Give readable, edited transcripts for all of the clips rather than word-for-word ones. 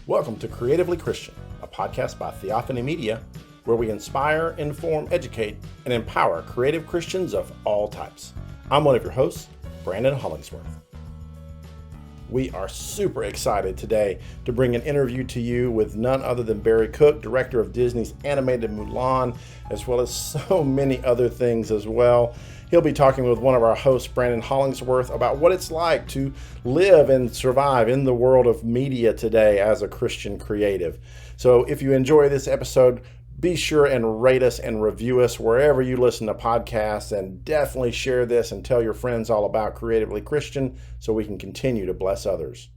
Welcome to Creatively Christian, a podcast by Theophany Media, where we inspire, inform, educate, and empower creative Christians of all types. I'm one of your hosts, Brannon Hollingsworth. We are super excited today to bring an interview to you with none other than Barry Cook, director of Disney's animated Mulan, as well as so many other things as well. He'll be talking with one of our hosts, Brannon Hollingsworth, about what it's like to live and survive in the world of media today as a Christian creative. So if you enjoy this episode, be sure and rate us and review us wherever you listen to podcasts, and definitely share this and tell your friends all about Creatively Christian so we can continue to bless others.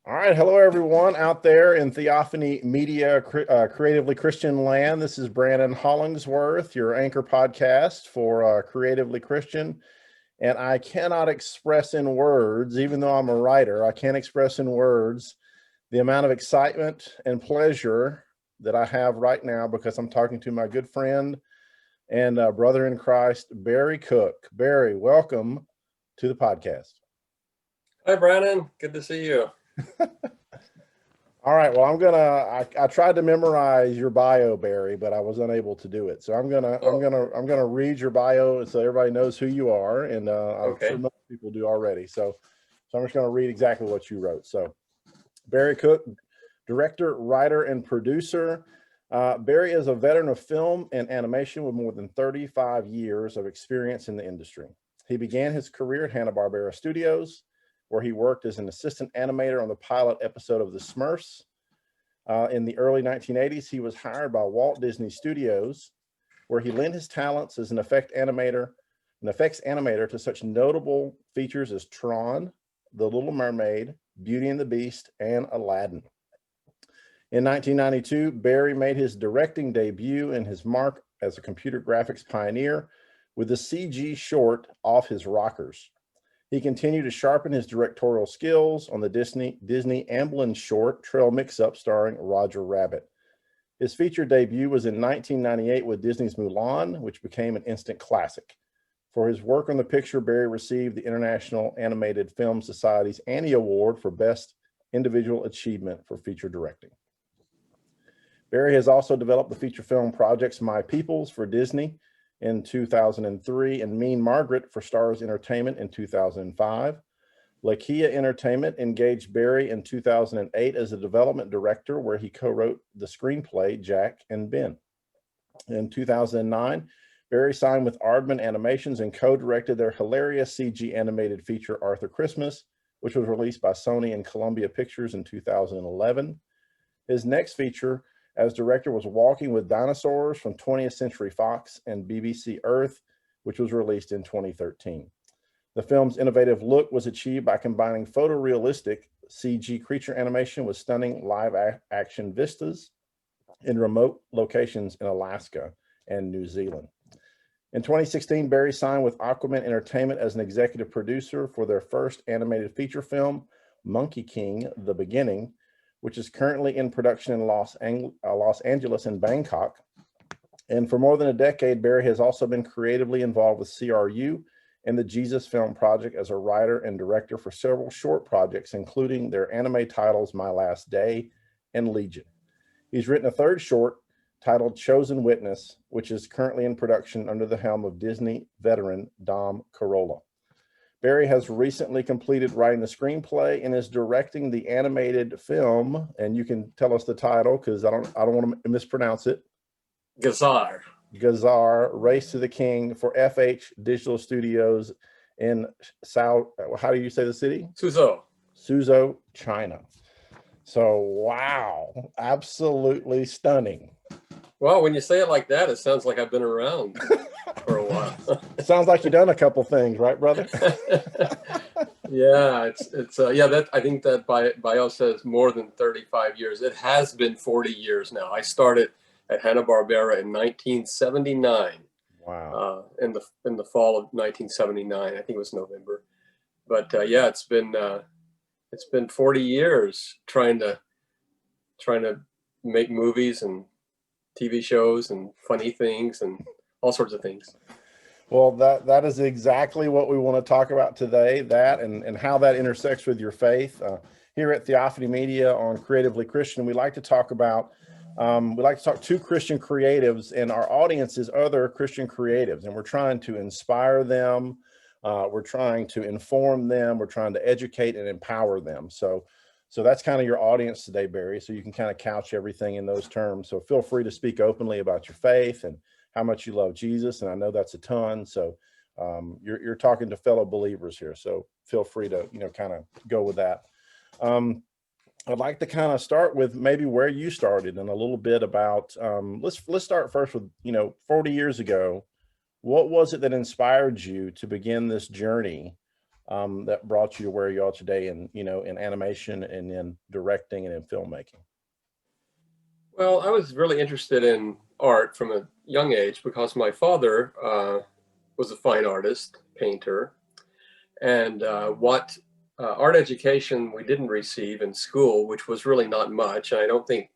All right. Hello, everyone out there in Theophany Media, Creatively Christian land. This is Brannon Hollingsworth, your anchor podcast for Creatively Christian. And I cannot express in words, even though I'm a writer, I can't express in words the amount of excitement and pleasure that I have right now because I'm talking to my good friend and brother in Christ, Barry Cook. Barry, welcome to the podcast. Hi, Brannon. Good to see you. All right. Well, I tried to memorize your bio, Barry, but I was unable to do it. So I'm gonna read your bio so everybody knows who you are, and I'm sure most people do already. So I'm just gonna read exactly what you wrote. So, Barry Cook, director, writer, and producer. Barry is a veteran of film and animation with more than 35 years of experience in the industry. He began his career at Hanna-Barbera Studios, where he worked as an assistant animator on the pilot episode of The Smurfs. In the early 1980s, he was hired by Walt Disney Studios, where he lent his talents as an effects animator to such notable features as Tron, The Little Mermaid, Beauty and the Beast, and Aladdin. In 1992, Barry made his directing debut and his mark as a computer graphics pioneer with the CG short Off His Rockers. He continued to sharpen his directorial skills on the Disney Amblin short Trail Mix-Up starring Roger Rabbit. His feature debut was in 1998 with Disney's Mulan, which became an instant classic. For his work on the picture, Barry received the International Animated Film Society's Annie Award for Best Individual Achievement for Feature Directing. Barry has also developed the feature film projects My Peoples for Disney in 2003 and Mean Margaret for Starz Entertainment in 2005. Lakia Entertainment engaged Barry in 2008 as a development director, where he co-wrote the screenplay Jack and Ben. In 2009, Barry signed with Aardman Animations and co-directed their hilarious CG animated feature Arthur Christmas, which was released by Sony and Columbia Pictures in 2011. His next feature as director was Walking with Dinosaurs from 20th Century Fox and BBC Earth, which was released in 2013. The film's innovative look was achieved by combining photorealistic CG creature animation with stunning live action vistas in remote locations in Alaska and New Zealand. In 2016, Barry signed with Aquaman Entertainment as an executive producer for their first animated feature film, Monkey King: The Beginning, which is currently in production in Los Angeles and Bangkok. And for more than a decade, Barry has also been creatively involved with CRU and the Jesus Film Project as a writer and director for several short projects, including their anime titles My Last Day and Legion. He's written a third short titled Chosen Witness, which is currently in production under the helm of Disney veteran Dom Carolla. Barry has recently completed writing the screenplay and is directing the animated film, and you can tell us the title because I don't want to mispronounce it. Gazar, Race to the King for FH Digital Studios in how do you say the city? Suzhou, China. So, wow, absolutely stunning. Well, when you say it like that, it sounds like I've been around for a while. It sounds like you've done a couple things, right, brother? Yeah, that I think that bio says more than 35 years. It has been 40 years now. I started at Hanna-Barbera in 1979. Wow. In the fall of 1979, I think it was November. But it's been 40 years trying to make movies and TV shows and funny things and all sorts of things. Well, that is exactly what we want to talk about today, that and how that intersects with your faith. here at Theophany Media on Creatively Christian. We like to talk about, to Christian creatives, and our audience is other Christian creatives, and we're trying to inspire them. We're trying to inform them. We're trying to educate and empower them. So that's kind of your audience today, Barry. So you can kind of couch everything in those terms. So feel free to speak openly about your faith and how much you love Jesus. And I know that's a ton. So you're talking to fellow believers here. So feel free to, kind of go with that. I'd like to kind of start with maybe where you started and a little bit about, let's start first with, 40 years ago, what was it that inspired you to begin this journey that brought you to where you are today in, in animation and in directing and in filmmaking? Well, I was really interested in art from a young age because my father was a fine artist, painter, and what art education we didn't receive in school, which was really not much. And I don't think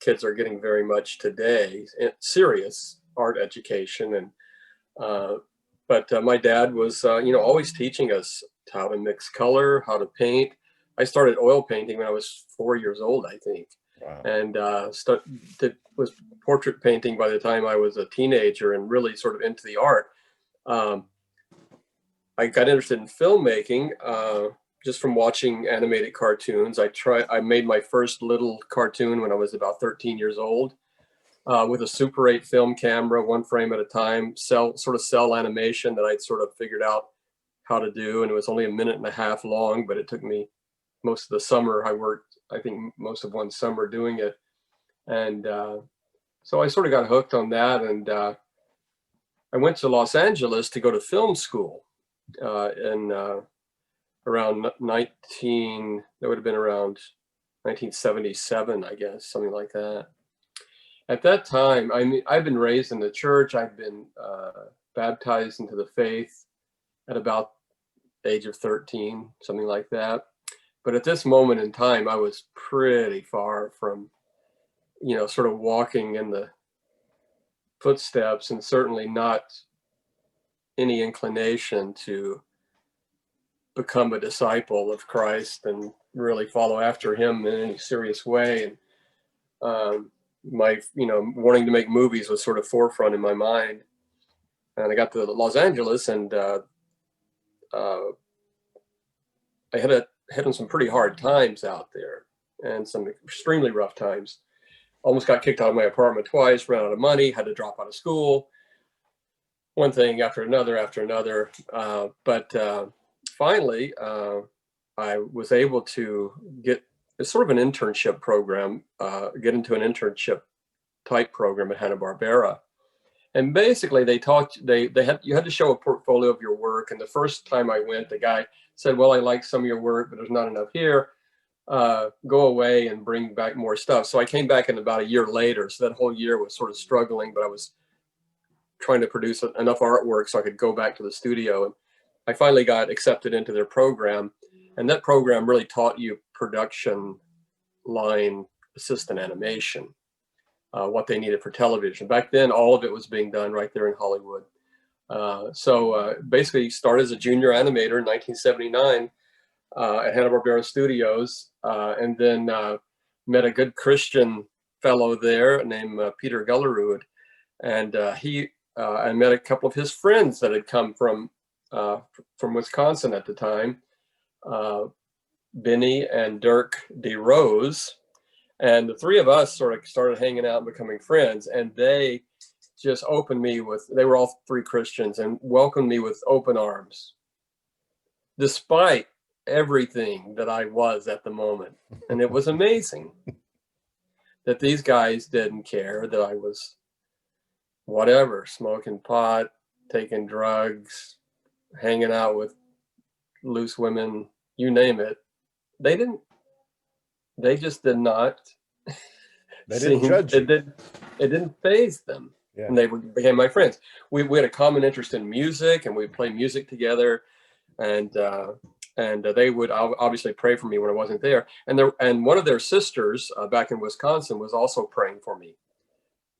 kids are getting very much today, serious art education. And but my dad was, always teaching us how to mix color, how to paint. I started oil painting when I was 4 years old, I think. Wow. And was portrait painting by the time I was a teenager and really sort of into the art. I got interested in filmmaking just from watching animated cartoons. I made my first little cartoon when I was about 13 years old with a Super 8 film camera, one frame at a time, cell animation that I'd sort of figured out how to do. And it was only a minute and a half long, but it took me most of the summer. I worked, I think, most of one summer doing it. And so I sort of got hooked on that. And I went to Los Angeles to go to film school in around that would have been around 1977, I guess, something like that. At that time, I've been raised in the church. I've been baptized into the faith at about the age of 13, something like that. But at this moment in time, I was pretty far from, sort of walking in the footsteps, and certainly not any inclination to become a disciple of Christ and really follow after him in any serious way. And my, wanting to make movies was sort of forefront in my mind. And I got to Los Angeles, and I had some pretty hard times out there, and some extremely rough times. Almost got kicked out of my apartment twice, ran out of money, had to drop out of school, one thing after another. But finally, I was able to get sort of an internship program, get into an internship type program at Hanna-Barbera. And basically you had to show a portfolio of your work. And the first time I went, the guy said, well, I like some of your work, but there's not enough here. Go away and bring back more stuff. So I came back in about a year later. So that whole year was sort of struggling, but I was trying to produce enough artwork so I could go back to the studio. And I finally got accepted into their program. And that program really taught you production line assistant animation, what they needed for television. Back then, all of it was being done right there in Hollywood. So basically started as a junior animator in 1979 at Hanna-Barbera Studios, and then met a good Christian fellow there named Peter Gullerud. And I met a couple of his friends that had come from Wisconsin at the time, Benny and Dirk DeRose. And the three of us sort of started hanging out and becoming friends. And they just they were all three Christians, and welcomed me with open arms, despite everything that I was at the moment. And it was amazing that these guys didn't care that I was whatever, smoking pot, taking drugs, hanging out with loose women, you name it. They just did not. They didn't judge you. It didn't faze them. Yeah. And they became my friends. We had a common interest in music, and we'd play music together. And they would obviously pray for me when I wasn't there. And one of their sisters back in Wisconsin was also praying for me.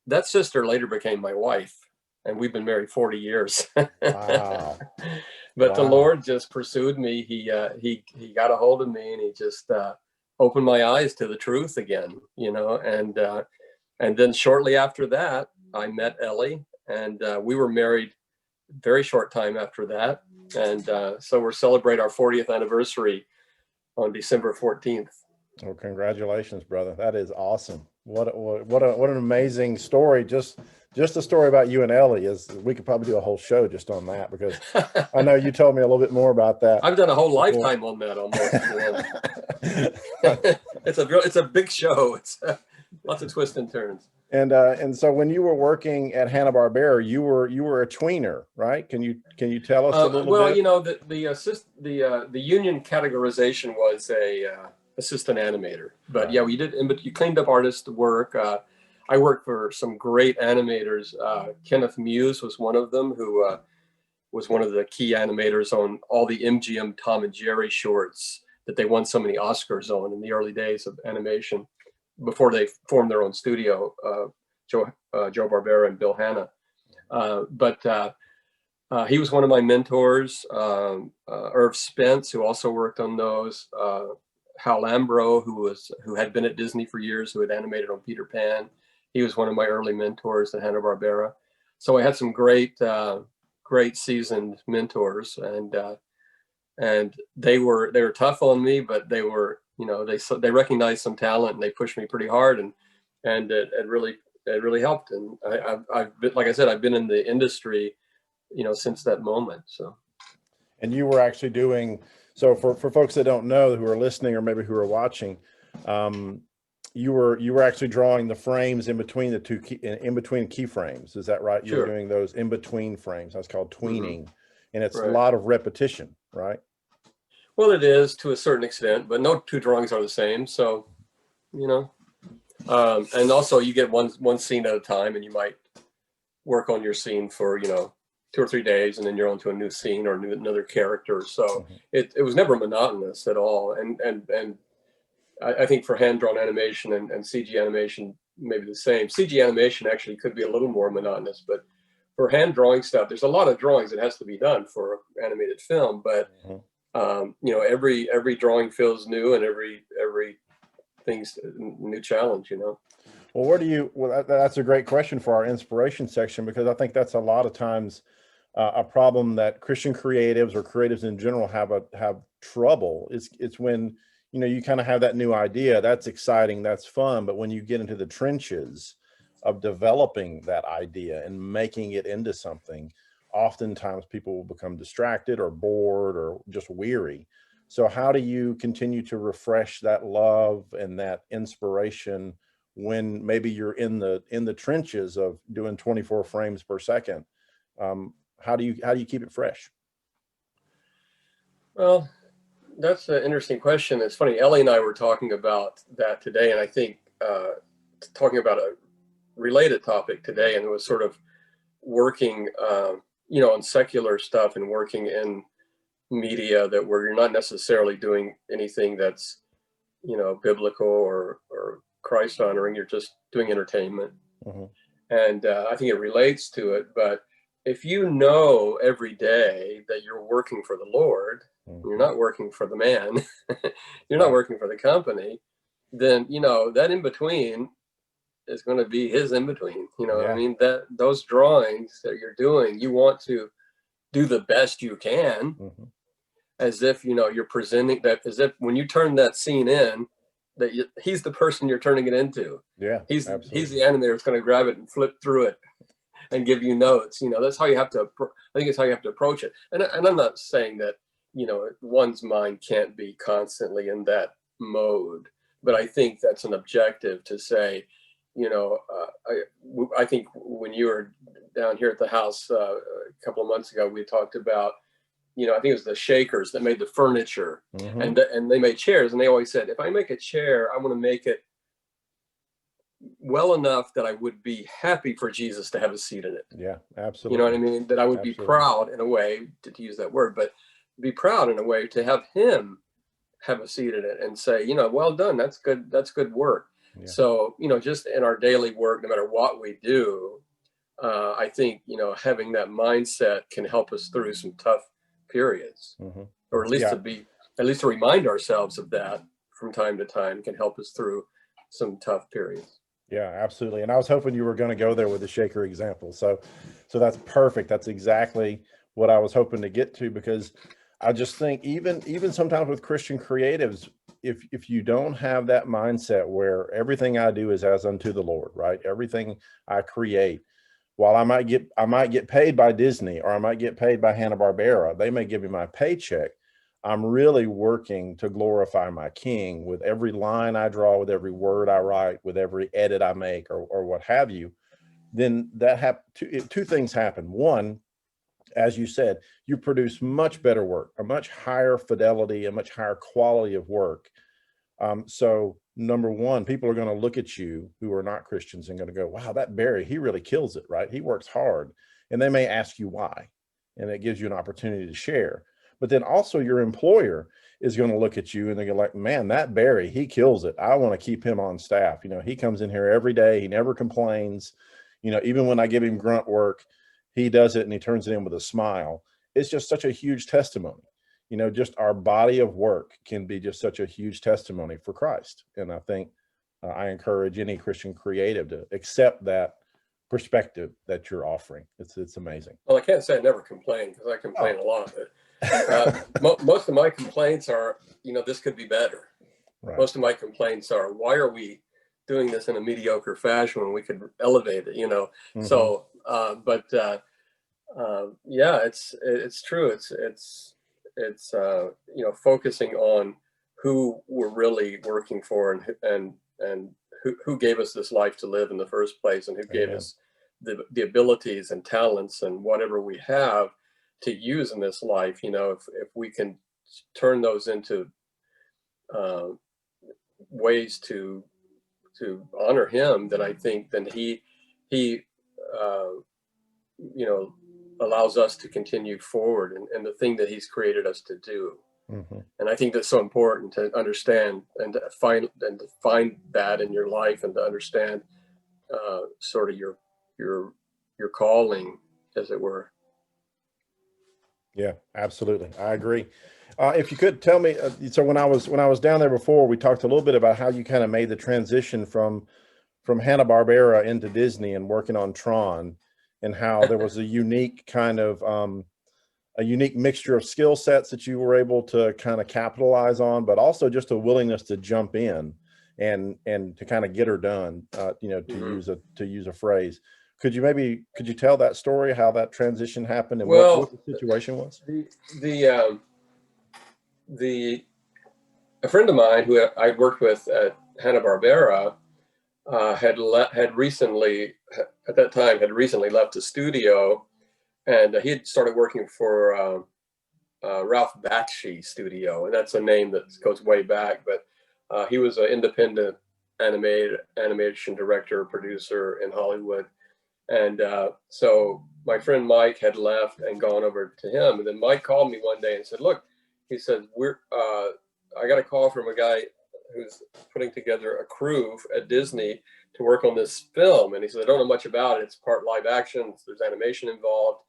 That sister later became my wife, and we've been married 40 years. Wow. But wow. The Lord just pursued me. He got a hold of me, and he just opened my eyes to the truth again, you know. And then shortly after that, I met Ellie, and we were married very short time after that. And so we're celebrating our 40th anniversary on December 14th. Well, congratulations, brother. That is awesome. What an amazing story. Just a story about you and Ellie is, we could probably do a whole show just on that, because I know you told me a little bit more about that. I've done a whole lifetime on that almost. It's a big show. It's lots of twists and turns. And so when you were working at Hanna-Barbera, you were a tweener, right? Can you tell us a little bit? Well, you know, the union categorization was a assistant animator, but yeah, we did. But you cleaned up artist work. I worked for some great animators. Kenneth Muse was one of them, who was one of the key animators on all the MGM Tom and Jerry shorts that they won so many Oscars on in the early days of animation, before they formed their own studio, Joe Barbera and Bill Hanna. But he was one of my mentors. Irv Spence, who also worked on those. Hal Lambro, who had been at Disney for years, who had animated on Peter Pan. He was one of my early mentors at Hanna-Barbera. So I had some great seasoned mentors, and they were tough on me, but they were, you know, they recognized some talent, and they pushed me pretty hard, and it really helped. And I've been, like I said, I've been in the industry, you know, since that moment. So. And you were actually doing, so for folks that don't know, who are listening or maybe who are watching, you were actually drawing the frames in between the two in between keyframes. Is that right? You were doing those in between frames. That's called tweening, and it's a lot of repetition, right? Well, it is to a certain extent, but no two drawings are the same. So, you know, and also you get one scene at a time, and you might work on your scene for, you know, 2 or 3 days, and then you're on to a new scene or another character. So it was never monotonous at all. And I think for hand-drawn animation and CG animation, maybe the same. CG animation actually could be a little more monotonous, but for hand drawing stuff, there's a lot of drawings that has to be done for animated film. But you know, every drawing feels new, and every thing's a new challenge, you know. Well, that's a great question for our inspiration section, because I think that's a lot of times a problem that Christian creatives or creatives in general have trouble. It's when, you know, you kind of have that new idea, that's exciting, that's fun, but when you get into the trenches of developing that idea and making it into something, oftentimes people will become distracted or bored or just weary. So how do you continue to refresh that love and that inspiration when maybe you're in the trenches of doing 24 frames per second? How do you keep it fresh? Well, that's an interesting question. It's funny, Ellie and I were talking about that today, and I think talking about a related topic today, and it was sort of working, you know, on secular stuff and working in media where you're not necessarily doing anything that's, you know, biblical or Christ honoring. You're just doing entertainment. And I think it relates to it. But if you know every day that you're working for the Lord, you're not working for the man, you're not working for the company, then, you know, that in between is going to be his in between. You know, I mean, that those drawings that you're doing, you want to do the best you can, as if, you know, you're presenting that, as if when you turn that scene in, that he's the person you're turning it into. He's the animator that's going to grab it and flip through it and give you notes. You know, that's how you have to, I think it's how you have to approach it. And I'm not saying that, you know, one's mind can't be constantly in that mode, but I think that's an objective to say, you know, I think when you were down here at the house a couple of months ago, we talked about, you know, I think it was the Shakers that made the furniture, and they made chairs, and they always said, if I make a chair, I want to make it well enough that I would be happy for Jesus to have a seat in it. Yeah, absolutely. You know what I mean? That I would be proud in a way, to use that word, but be proud in a way to have him have a seat in it and say, you know, well done, that's good work. So, you know, just in our daily work, no matter what we do, I think, you know, having that mindset can help us through some tough periods, or at least to remind ourselves of that from time to time can help us through some tough periods. Yeah, absolutely. And I was hoping you were going to go there with the shaker example. So that's perfect. That's exactly what I was hoping to get to, because I just think even sometimes with Christian creatives, if you don't have that mindset where everything I do is as unto the Lord, right? Everything I create, while I might get paid by Disney, or I might get paid by Hanna-Barbera, they may give me my paycheck. I'm really working to glorify my King with every line I draw, with every word I write, with every edit I make, or what have you. Then two things happen. One, as you said, you produce much better work, a much higher fidelity, a much higher quality of work. So number one, people are going to look at you who are not Christians and going to go, wow, that Barry, he really kills it, right? He works hard. And they may ask you why, and it gives you an opportunity to share. But then also your employer is going to look at you and they're like, man, that Barry, he kills it. I want to keep him on staff. You know, he comes in here every day. He never complains. You know, even when I give him grunt work, he does it and he turns it in with a smile. It's just such a huge testimony. You know, just our body of work can be just such a huge testimony for Christ. And I think I encourage any Christian creative to accept that perspective that you're offering. It's amazing. Well, I can't say I never complain, because I complain a lot. But most of my complaints are, you know, this could be better. Right. Most of my complaints are, why are we doing this in a mediocre fashion when we could elevate it, you know? Mm-hmm. So, yeah, it's true. It's you know, focusing on who we're really working for, and who gave us this life to live in the first place, and who gave us the abilities and talents and whatever we have to use in this life. You know, if we can turn those into ways to honor him, then I think then he you know, allows us to continue forward and the thing that he's created us to do. Mm-hmm. And I think that's so important to understand and to find that in your life, and to understand sort of your calling, as it were. Yeah, absolutely. I agree. If you could tell me, so when I was down there before, we talked a little bit about how you kind of made the transition from Hanna-Barbera into Disney and working on Tron, and how there was a unique kind of a unique mixture of skill sets that you were able to kind of capitalize on, but also just a willingness to jump in and to kind of get her done, you know, to use a phrase. Could you tell that story, how that transition happened, and what the situation was? A friend of mine who I worked with at Hanna-Barbera had recently, at that time, left the studio, and he had started working for Ralph Bakshi Studio, and that's a name that goes way back. But he was an independent animation director, producer in Hollywood, and so my friend Mike had left and gone over to him, and then Mike called me one day and said, "Look," he said, I got a call from a guy who's putting together a crew at Disney to work on this film," and he said, "I don't know much about it. It's part live action. There's animation involved."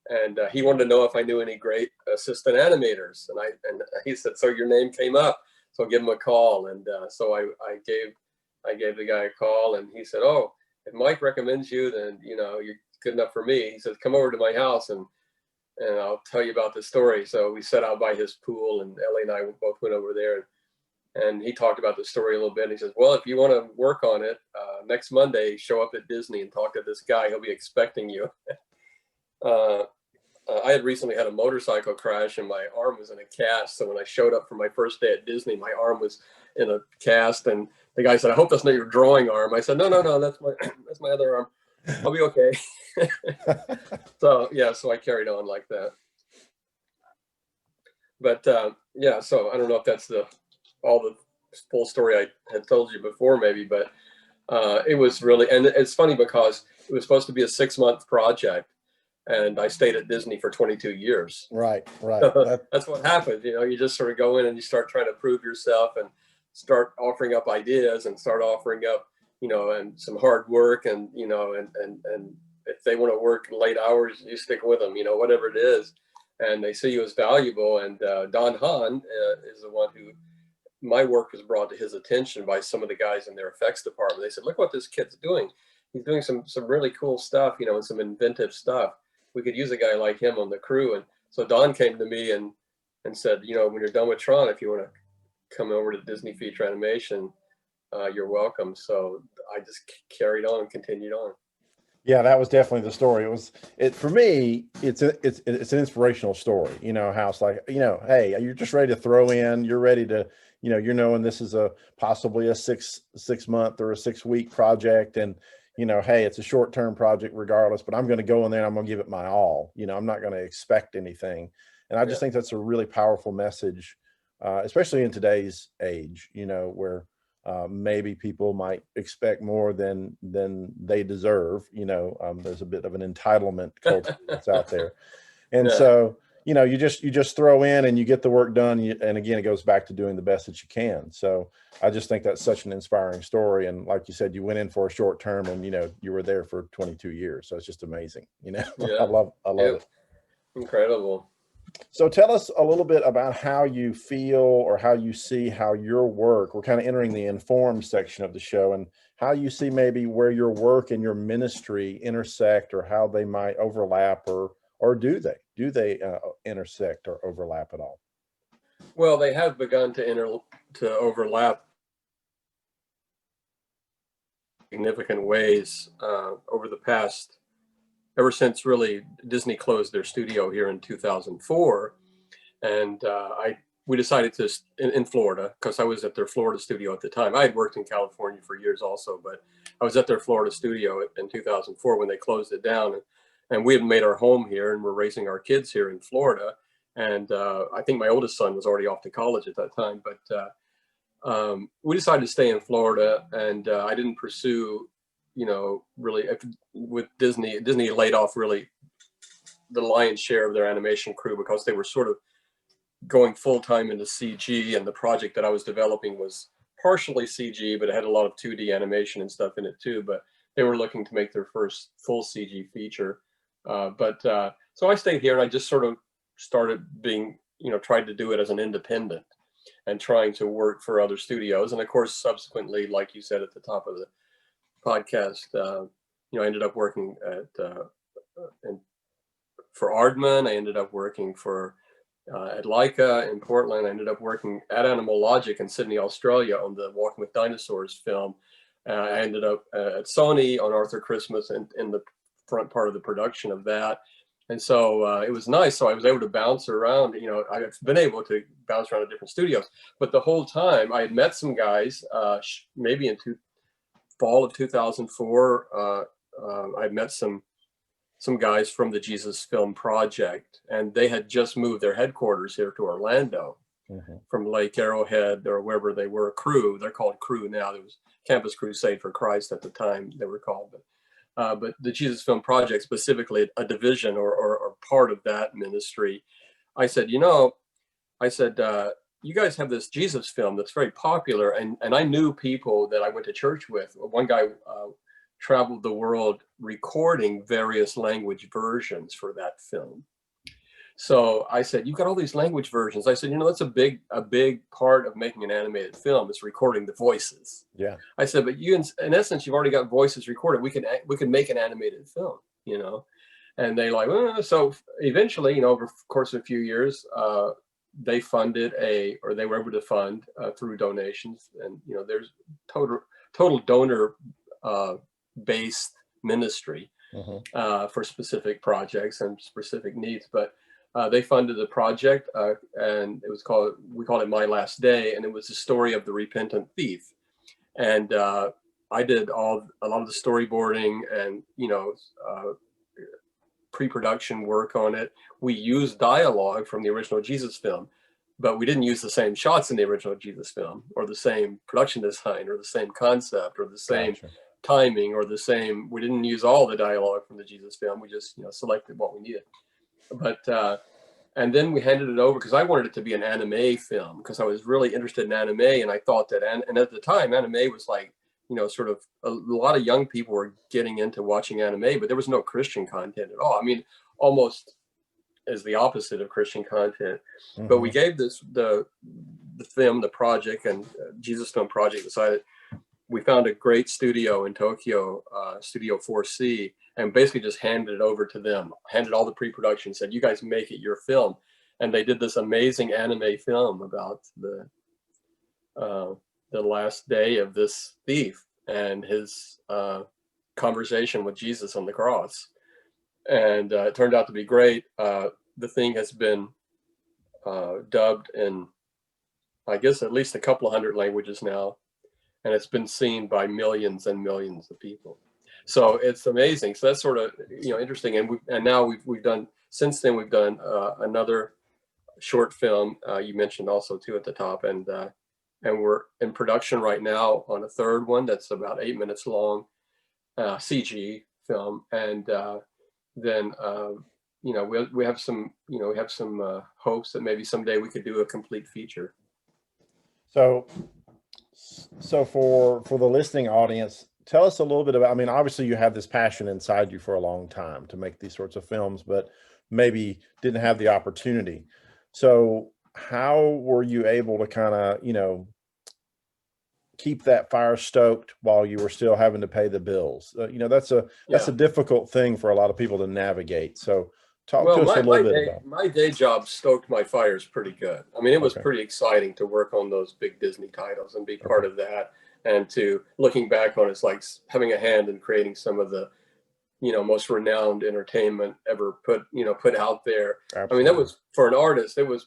And he wanted to know if I knew any great assistant animators. And he said, "So your name came up, so I'll give him a call." And so I gave the guy a call, and he said, "Oh, if Mike recommends you, then, you know, you're good enough for me." He says, "Come over to my house and I'll tell you about the story." So we set out by his pool, and Ellie and I both went over there, and he talked about the story a little bit. And he says, "Well, if you want to work on it, next Monday, show up at Disney and talk to this guy. He'll be expecting you." I had recently had a motorcycle crash, and my arm was in a cast. So when I showed up for my first day at Disney, my arm was in a cast, and the guy said, "I hope that's not your drawing arm." I said, "No, that's my other arm. I'll be okay." So yeah, so I carried on like that. But yeah, so I don't know if that's all the full story I had told you before, maybe, but it was really, and it's funny because it was supposed to be a 6-month project, and I stayed at Disney for 22 years. Right. That's what happened. You know, you just sort of go in and you start trying to prove yourself, and start offering up ideas, and start offering up, you know, and some hard work, and, you know, and if they want to work late hours, you stick with them, you know, whatever it is, and they see you as valuable. And Don Hahn is the one who my work was brought to his attention by some of the guys in their effects department. They said, look what this kid's doing. He's doing some really cool stuff, you know, and some inventive stuff. We could use a guy like him on the crew. And so Don came to me and said, you know, when you're done with Tron, if you want to come over to Disney Feature Animation, you're welcome. So I just carried on and continued on. Yeah, that was definitely the story. For me, it's an inspirational story, you know, how it's like, you know, hey, you're just ready to throw in, you're ready to, you know, you're knowing this is possibly a six month or a 6 week project. And, you know, hey, it's a short-term project regardless, but I'm going to go in there and I'm going to give it my all. You know, I'm not going to expect anything. And I just think that's a really powerful message, especially in today's age, you know, where maybe people might expect more than they deserve. You know, there's a bit of an entitlement culture that's out there. And so, you know, you just throw in and you get the work done. And again, it goes back to doing the best that you can. So I just think that's such an inspiring story. And like you said, you went in for a short term and, you know, you were there for 22 years. So it's just amazing. You know, I love it. Incredible. So tell us a little bit about how you feel or how you see how your work, we're kind of entering the informed section of the show, and how you see maybe where your work and your ministry intersect, or how they might overlap, or do they intersect or overlap at all? Well, they have begun to overlap in significant ways over the past, ever since really Disney closed their studio here in 2004. And we decided to, in Florida, because I was at their Florida studio at the time. I had worked in California for years also, but I was at their Florida studio in 2004 when they closed it down. And we had made our home here and we're raising our kids here in Florida. And I think my oldest son was already off to college at that time, but we decided to stay in Florida, and I didn't pursue, you know, really with Disney. Disney laid off really the lion's share of their animation crew because they were sort of going full-time into CG, and the project that I was developing was partially CG, but it had a lot of 2D animation and stuff in it too. But they were looking to make their first full CG feature. So I stayed here and I just sort of started being, you know, tried to do it as an independent and trying to work for other studios. And of course, subsequently, like you said at the top of the podcast, you know, I ended up working for Aardman. I ended up working for at Leica in Portland. I ended up working at Animal Logic in Sydney, Australia on the Walking with Dinosaurs film. I ended up at Sony on Arthur Christmas and in the front part of the production of that. And so it was nice. So I was able to bounce around. You know, I've been able to bounce around to different studios. But the whole time I had met some guys, maybe in fall of 2004, I met some guys from the Jesus Film Project, and they had just moved their headquarters here to Orlando from Lake Arrowhead or wherever they were. Crew, they're called Crew now. There was Campus Crusade for Christ at the time they were called, but the Jesus Film Project, specifically a division or part of that ministry. I said, you know, you guys have this Jesus film that's very popular, and I knew people that I went to church with. One guy traveled the world recording various language versions for that film. So I said, you've got all these language versions. I said, you know, that's a big part of making an animated film is recording the voices. Yeah. I said, but you, in essence, you've already got voices recorded. We can make an animated film, you know? And they like, so eventually, you know, over the course of a few years, they funded or they were able to fund through donations. And, you know, there's total donor based ministry for specific projects and specific needs. But they funded the project, and we called it My Last Day, and it was the story of the repentant thief. And I did a lot of the storyboarding and, you know, pre-production work on it. We used dialogue from the original Jesus film, but we didn't use the same shots in the original Jesus film, or the same production design, or the same concept, or the same timing, or the same. We didn't use all the dialogue from the Jesus film. We just, you know, selected what we needed. But and then we handed it over because I wanted it to be an anime film, because I was really interested in anime, and I thought that, and at the time, anime was like, you know, sort of a lot of young people were getting into watching anime, but there was no Christian content at all. I mean, almost as the opposite of Christian content. But we gave the film, the project, and Jesus Film Project decided, we found a great studio in Tokyo, Studio 4C, and basically just handed it over to them, handed all the pre-production, said, you guys make it your film. And they did this amazing anime film about the last day of this thief and his conversation with Jesus on the cross. And it turned out to be great. The thing has been dubbed in, I guess, at least a couple of hundred languages now. And it's been seen by millions and millions of people. So it's amazing. So that's sort of, interesting. And now we've done, since then we've done another short film, you mentioned also too at the top, and we're in production right now on a third one that's about 8 minutes long, CG film. And then we have some hopes that maybe someday we could do a complete feature. So for the listening audience, tell us a little bit about, I mean, obviously you have this passion inside you for a long time to make these sorts of films, but maybe didn't have the opportunity. So how were you able to kind of, keep that fire stoked while you were still having to pay the bills? That's a difficult thing for a lot of people to navigate. So talk to us a little bit about. My day job stoked my fires pretty good. I mean, it was pretty exciting to work on those big Disney titles and be part of that. And to looking back on it's like having a hand in creating some of the, most renowned entertainment ever put out there. Absolutely. I mean, that was, for an artist, it was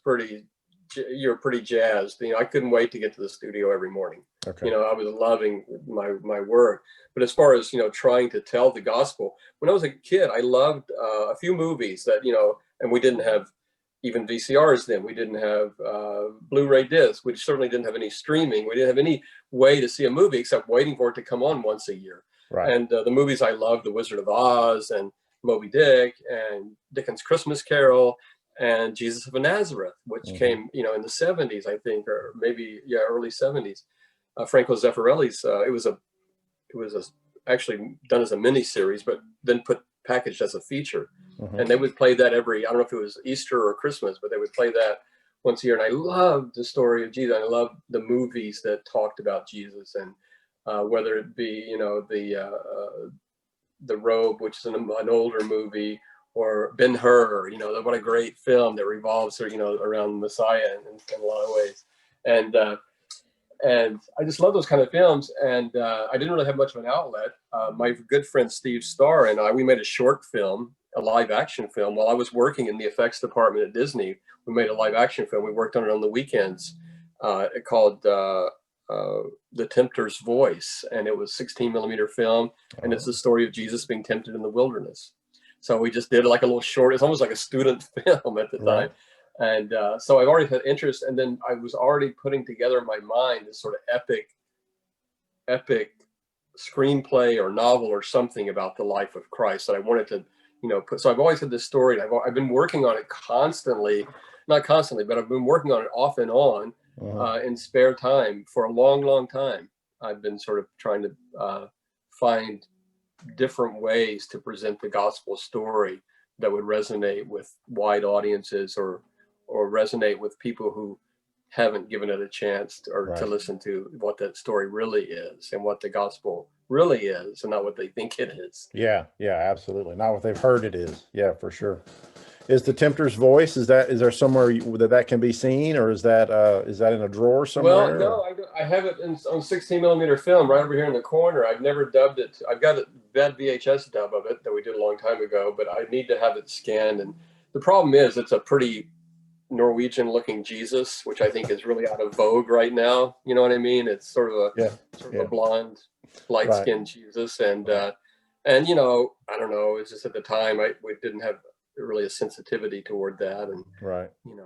you're pretty jazzed. I couldn't wait to get to the studio every morning. Okay. I was loving my work. But as far as, trying to tell the gospel, when I was a kid, I loved a few movies that, and we didn't have even VCRs then. We didn't have Blu-ray discs. We certainly didn't have any streaming. We didn't have any way to see a movie except waiting for it to come on once a year. Right. And the movies I loved, The Wizard of Oz and Moby Dick and Dickens' Christmas Carol and Jesus of Nazareth, which came, in the 70s, I think, or maybe, early 70s. Franco Zeffirelli's, it was actually done as a mini series, but then packaged as a feature. And they would play that every, I don't know if it was Easter or Christmas, but they would play that once a year. And I loved the story of Jesus. I loved the movies that talked about Jesus, and whether it be, the Robe, which is an older movie, or Ben-Hur, what a great film that revolves, around Messiah in a lot of ways. And I just love those kind of films. And I didn't really have much of an outlet. My good friend Steve Starr and we made a short film, a live action film. While I was working in the effects department at Disney, we made a live action film. We worked on it on the weekends. Called The Tempter's Voice. And it was 16mm film. And it's the story of Jesus being tempted in the wilderness. So we just did like a little short, it's almost like a student film at the time. And so I've already had interest, and then I was already putting together in my mind this sort of epic screenplay or novel or something about the life of Christ that I wanted to, put. So I've always had this story, and I've been working on it constantly, not constantly, but I've been working on it off and on in spare time for a long, long time. I've been sort of trying to find different ways to present the gospel story that would resonate with wide audiences or resonate with people who haven't given it a chance to listen to what that story really is and what the gospel really is, and not what they think it is. Yeah, absolutely. Not what they've heard it is. Yeah, for sure. Is The Tempter's Voice, is there somewhere that can be seen, or is that in a drawer somewhere? Well, no, I have it on 16mm film right over here in the corner. I've never dubbed it. I've got that VHS dub of it that we did a long time ago, but I need to have it scanned. And the problem is it's a pretty Norwegian looking Jesus, which I think is really out of vogue right now. You know what I mean? It's sort of a blonde, light skinned Jesus. And I don't know, it's just at the time we didn't have really a sensitivity toward that, and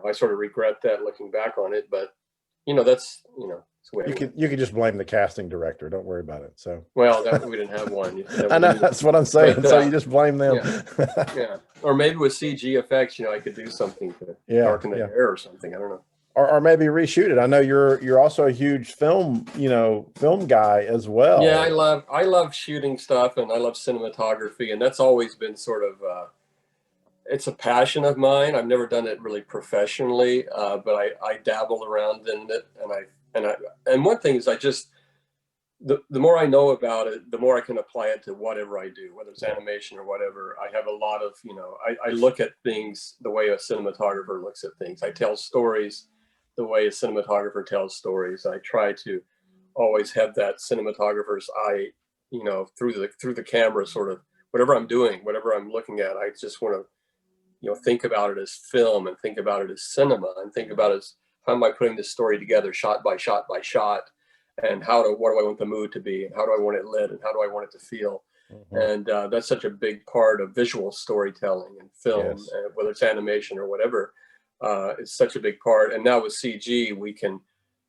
I sort of regret that looking back on it, but that's it's the way you could just blame the casting director, don't worry about it. So we didn't have one. I know, that's what I'm saying. But, so you just blame them. Or maybe with CG effects, I could do something to darken the hair or something, I don't know. Or maybe reshoot it. I know you're also a huge film guy as well. Yeah, I love shooting stuff, and I love cinematography, and that's always been sort of it's a passion of mine. I've never done it really professionally, but I dabble around in it, and one thing is the more I know about it, the more I can apply it to whatever I do, whether it's animation or whatever. I have a lot of, I look at things the way a cinematographer looks at things. I tell stories the way a cinematographer tells stories. I try to always have that cinematographer's eye, through the camera, sort of whatever I'm doing, whatever I'm looking at. I just want to, think about it as film, and think about it as cinema, and think about it as, how am I putting this story together, shot by shot by shot, and what do I want the mood to be, and how do I want it lit, and how do I want it to feel. And that's such a big part of visual storytelling and film. Yes. Whether it's animation or whatever, it's such a big part. And now with CG, we can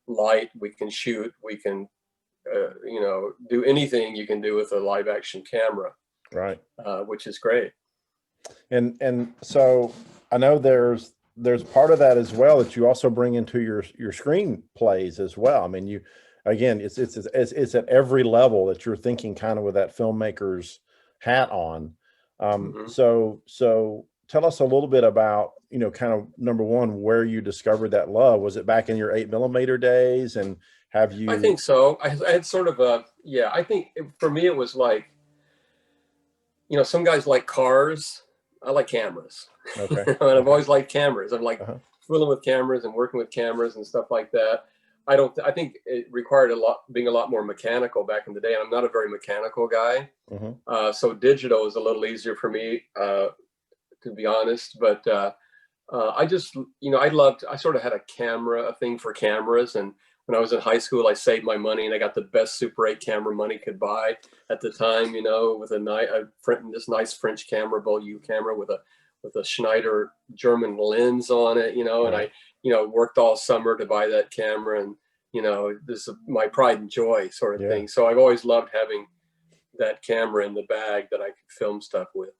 light, we can shoot, we can do anything you can do with a live action camera, Right. Which is great. And so I know there's part of that as well that you also bring into your screenplays as well. I mean, again, it's at every level that you're thinking kind of with that filmmaker's hat on. So tell us a little bit about, kind of, number one, where you discovered that love. Was it back in your 8mm days? And have you? I think so. I had sort of I think for me, it was like, some guys like cars. I like cameras. Okay. And I've always liked cameras. I'm like fooling with cameras and working with cameras and stuff like that. I think it required being a lot more mechanical back in the day. And I'm not a very mechanical guy. So digital is a little easier for me, to be honest. But I just, I sort of had a thing for cameras. And when I was in high school, I saved my money, and I got the best Super 8 camera money could buy at the time, with this nice French camera, Beaulieu camera with a Schneider German lens on it, and I, worked all summer to buy that camera, and, this is my pride and joy sort of thing. So I've always loved having that camera in the bag that I could film stuff with.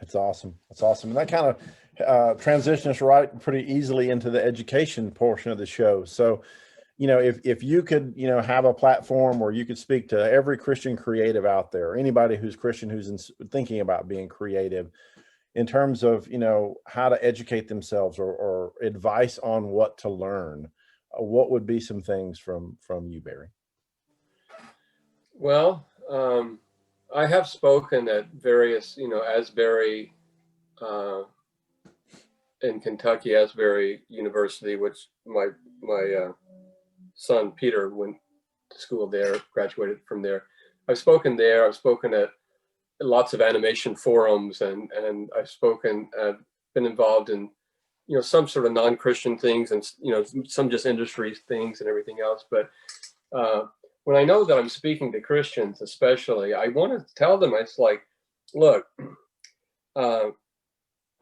It's awesome. It's awesome. And that kind of transitions right pretty easily into the education portion of the show. So, if you could, have a platform where you could speak to every Christian creative out there, anybody who's Christian, who's thinking about being creative, in terms of, how to educate themselves, or advice on what to learn, what would be some things from you, Barry? Well, I have spoken at various, Asbury, in Kentucky, Asbury University, which my son Peter went to school there, graduated from there. I've spoken there. I've spoken at lots of animation forums, and I've been involved in, some sort of non-Christian things, and some just industry things and everything else. But when I know that I'm speaking to Christians, especially, I want to tell them, it's like, look,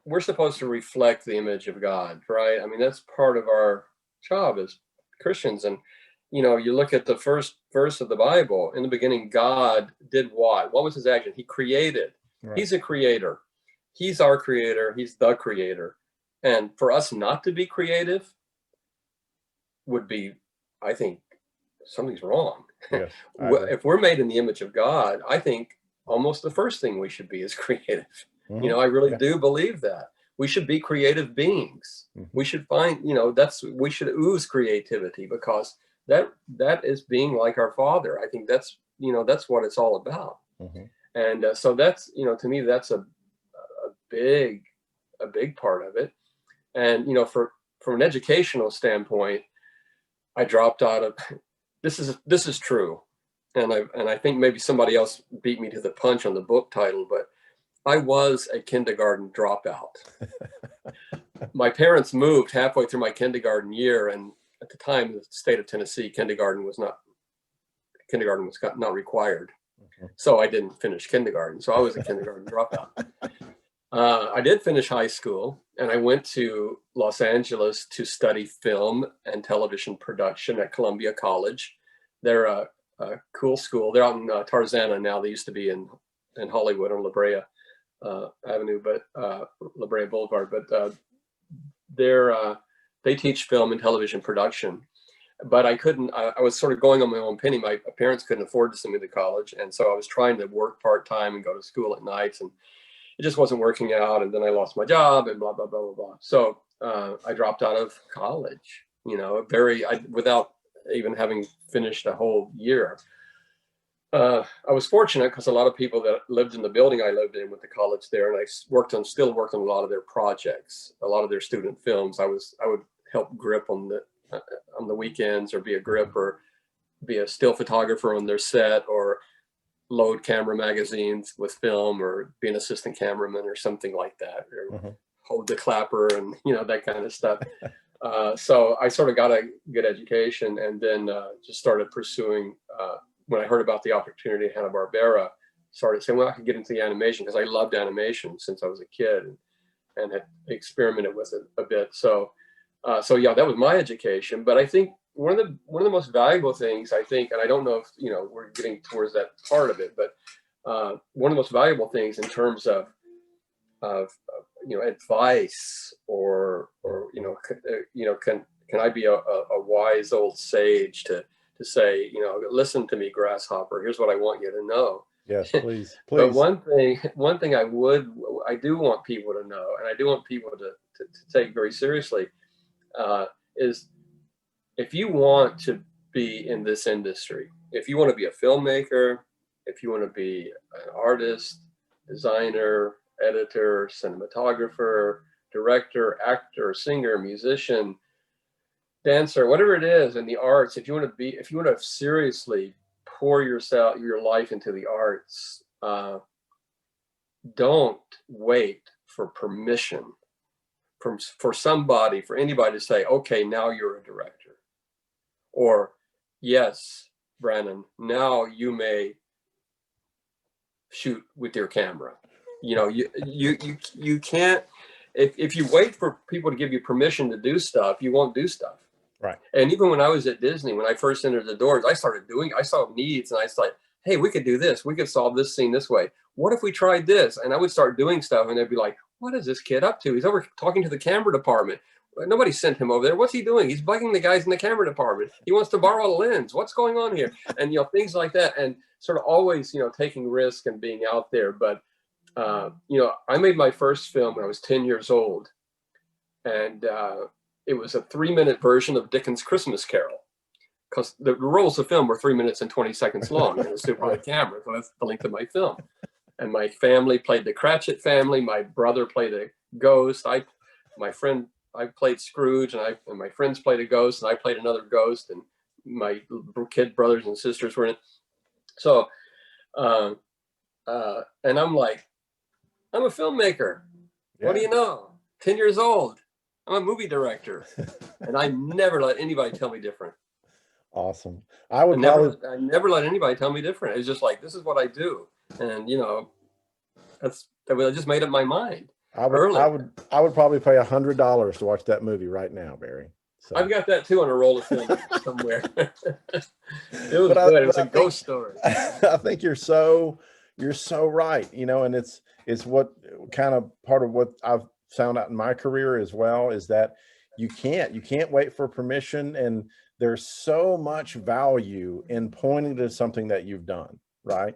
we're supposed to reflect the image of God, right? I mean, that's part of our job as Christians. And, you look at the first verse of the Bible. In the beginning, God did what? What was his action? He created. Right. He's a creator. He's our creator. He's the creator. And for us not to be creative would be, I think, something's wrong. Yes, if we're made in the image of God, I think almost the first thing we should be is creative. I really do believe that. We should be creative beings. We should find, we should ooze creativity, because that is being like our Father. I think that's what it's all about. And so that's, to me, that's a big part of it. And, from an educational standpoint, I dropped out of, this is true. And I think maybe somebody else beat me to the punch on the book title, but I was a kindergarten dropout. My parents moved halfway through my kindergarten year, and at the time, the state of Tennessee, kindergarten was not required. So I didn't finish kindergarten. So I was a kindergarten dropout. I did finish high school, and I went to Los Angeles to study film and television production at Columbia College. They're a cool school. They're out in Tarzana now. They used to be in Hollywood on La Brea Avenue, but La Brea Boulevard. But they teach film and television production. But I couldn't. I was sort of going on my own penny. My parents couldn't afford to send me to college, and so I was trying to work part time and go to school at nights. it just wasn't working out. And then I lost my job and blah, blah, blah, blah, blah. So I dropped out of college, you know, without even having finished a whole year. I was fortunate because a lot of people that lived in the building I lived in went to college there, and I still worked on a lot of their projects, a lot of their student films. I would help grip on the weekends, or be a grip, or be a still photographer on their set, or load camera magazines with film, or be an assistant cameraman or something like that, or hold the clapper and, you know, that kind of stuff. So I sort of got a good education, and then just started pursuing, when I heard about the opportunity at Hanna-Barbera, started saying, well, I could get into the animation, because I loved animation since I was a kid, and had experimented with it a bit. So yeah, that was my education. But I think one of the most valuable things, I think, and I don't know if, you know, we're getting towards that part of it, but one of the most valuable things in terms of you know, advice, or can I be a wise old sage to say, you know, listen to me, grasshopper, here's what I want you to know. Yes, please, please. But one thing I do want people to know, and I do want people to take very seriously, is if you want to be in this industry, if you want to be a filmmaker, if you want to be an artist, designer, editor, cinematographer, director, actor, singer, musician, dancer, whatever it is in the arts, if you want to seriously pour your life into the arts, don't wait for permission for anybody to say, okay, now you're a director, or yes, Brannon, now you may shoot with your camera. You know, you can't, if you wait for people to give you permission to do stuff, you won't do stuff. Right. And even when I was at Disney, when I first entered the doors, I saw needs, and I was like, hey, we could do this. We could solve this scene this way. What if we tried this? And I would start doing stuff, and they'd be like, what is this kid up to? He's over talking to the camera department. Nobody sent him over there. What's he doing? He's bugging the guys in the camera department. He wants to borrow a lens. What's going on here? And, you know, things like that. And sort of always, you know, taking risk and being out there. But, you know, I made my first film when I was 10 years old. And it was a 3-minute version of Dickens' Christmas Carol, because the rolls of film were 3 minutes and 20 seconds long in a Super 8 camera. So that's the length of my film. And my family played the Cratchit family. My brother played a ghost. I played Scrooge, and my friends played a ghost, and I played another ghost, and my kid brothers and sisters were in it. So, and I'm like, I'm a filmmaker. Yeah. What do you know? 10 years old. I'm a movie director. And I never let anybody tell me different. Awesome. I never let anybody tell me different. It's just like, this is what I do. And, you know, I just made up my mind. I would probably pay $100 to watch that movie right now, Barry. So. I've got that too on a roll of film somewhere. It was good. It was a ghost story. I think you're so right. You know, and it's what kind of part of what I've found out in my career as well, is that you can't wait for permission, and there's so much value in pointing to something that you've done, right?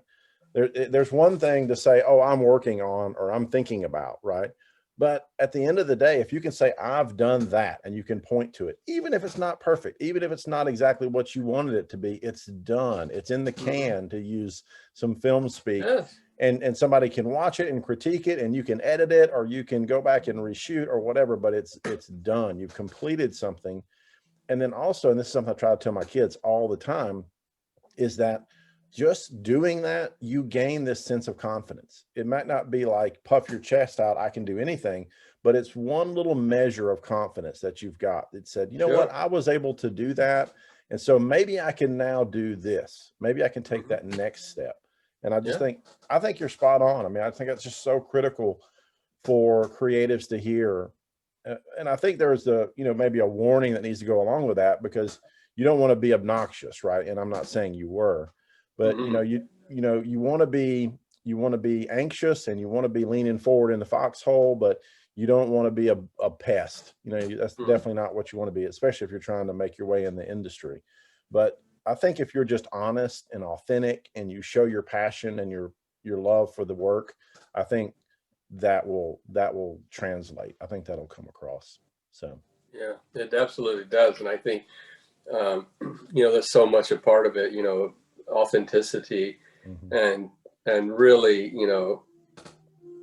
There's one thing to say, oh, I'm working on, or I'm thinking about, right? But at the end of the day, if you can say, I've done that, and you can point to it, even if it's not perfect, even if it's not exactly what you wanted it to be, it's done. It's in the can, to use some film speak. Yes. And somebody can watch it and critique it, and you can edit it, or you can go back and reshoot or whatever, but it's done. You've completed something. And then also, and this is something I try to tell my kids all the time, is that just doing that, you gain this sense of confidence. It might not be like puff your chest out, I can do anything, but it's one little measure of confidence that you've got that said, you know what, I was able to do that. And so maybe I can now do this. Maybe I can take that next step. And I just I think you're spot on. I mean, I think that's just so critical for creatives to hear. And I think there's maybe a warning that needs to go along with that, because you don't want to be obnoxious, right? And I'm not saying you were, but you want to be anxious, and you want to be leaning forward in the foxhole, but you don't want to be a pest. You know, that's definitely not what you want to be, especially if you're trying to make your way in the industry. But I think if you're just honest and authentic, and you show your passion and your love for the work, I think that will translate. I think that'll come across. So yeah, it absolutely does. And I think, there's so much a part of it, authenticity mhm. and really,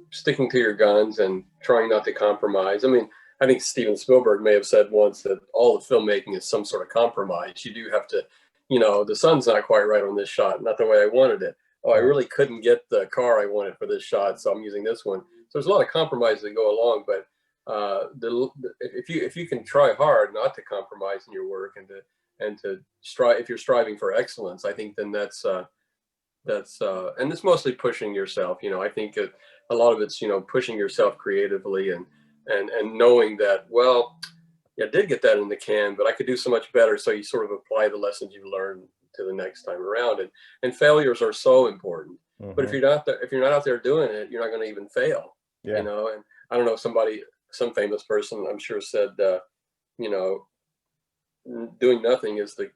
sticking to your guns and trying not to compromise. I mean, I think Steven Spielberg may have said once that all of filmmaking is some sort of compromise. You do have to, the sun's not quite right on this shot, not the way I wanted it. Oh, I Right. really couldn't get the car I wanted for this shot, so I'm using this one. So there's a lot of compromises that go along, but if you can try hard not to compromise in your work and to strive, if you're striving for excellence, I think then that's and it's mostly pushing yourself. I think a lot of it's pushing yourself creatively and knowing that, well, yeah, I did get that in the can, but I could do so much better. So you sort of apply the lessons you learned to the next time around, and failures are so important. But if Mhm. you're not out there doing it, you're not going to even fail. Yeah. And I don't know, some famous person I'm sure said, you know doing nothing is the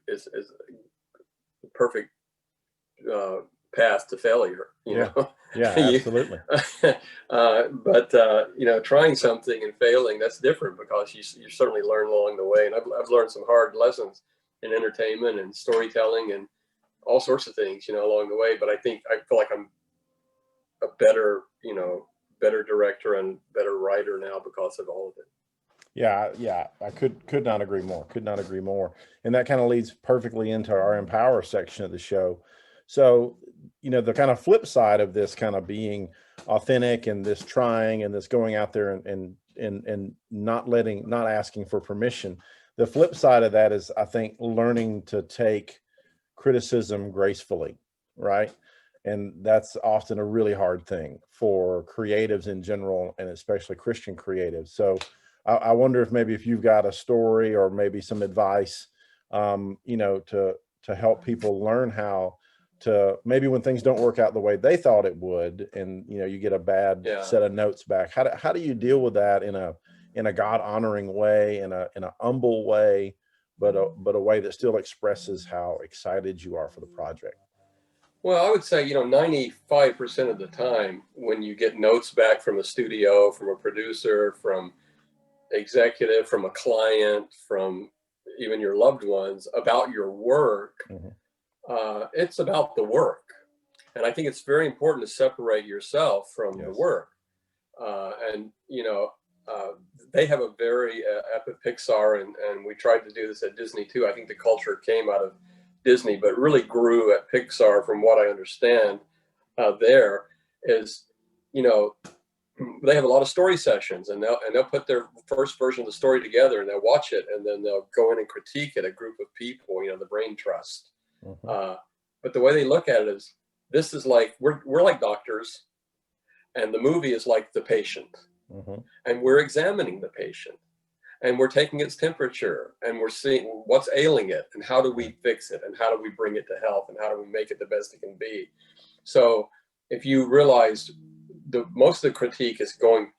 perfect uh, path to failure. Yeah. Yeah, You, absolutely. but trying something and failing, that's different, because you certainly learn along the way. And I've learned some hard lessons in entertainment and storytelling and all sorts of things, along the way. But I feel like I'm a better director and better writer now because of all of it. Yeah, yeah, I could not agree more. Could not agree more. And that kind of leads perfectly into our empower section of the show. So, the kind of flip side of this kind of being authentic and this trying and this going out there and not asking for permission. The flip side of that is, I think, learning to take criticism gracefully, right? And that's often a really hard thing for creatives in general, and especially Christian creatives. So I wonder if you've got a story or maybe some advice, to help people learn how to, maybe when things don't work out the way they thought it would, and you get a bad Yeah. set of notes back. How do you deal with that in a God honoring way, in a humble way, but a way that still expresses how excited you are for the project? Well, I would say, 95% of the time when you get notes back from a studio, from a producer, from executive, from a client, from even your loved ones about your work, Mhm. it's about the work. And I think it's very important to separate yourself from the Yes. work. And, they have a very at Pixar, and we tried to do this at Disney too. I think the culture came out of Disney, but really grew at Pixar, from what I understand. There is, you know, they have a lot of story sessions, and they'll put their first version of the story together, and they'll watch it, and then they'll go in and critique it. A group of people, the brain trust. Mhm. But the way they look at it is, this is like, we're like doctors, and the movie is like the patient, Mhm. and we're examining the patient, and we're taking its temperature, and we're seeing what's ailing it, and how do we fix it, and how do we bring it to health, and how do we make it the best it can be. So if you realize the most of the critique is going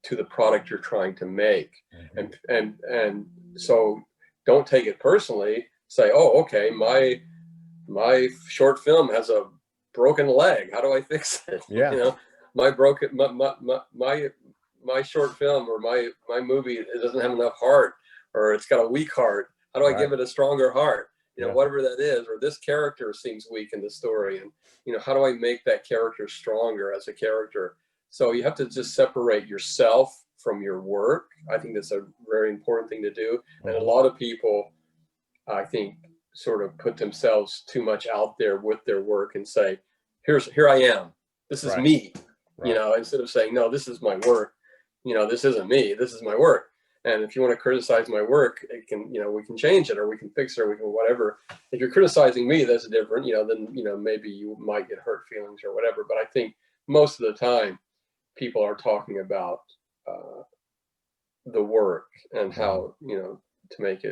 to the product you're trying to make, Mhm. and so don't take it personally. Say, oh, okay, my short film has a broken leg. How do I fix it? Yeah. My broken my short film, or my movie, it doesn't have enough heart, or it's got a weak heart. How do I Right. give it a stronger heart? Yeah. Whatever that is, or this character seems weak in the story, and how do I make that character stronger as a character? So you have to just separate yourself from your work. I think that's a very important thing to do. And a Mhm. lot of people, I think, sort of put themselves too much out there with their work and say, here I am. This is Right. me. Right. Instead of saying, no, this is my work. This isn't me. This is my work. And if you want to criticize my work, it can, we can change it, or we can fix it, or we can whatever. If you're criticizing me, that's different. Then maybe you might get hurt feelings or whatever. But I think most of the time, people are talking about the work and Mhm. how to make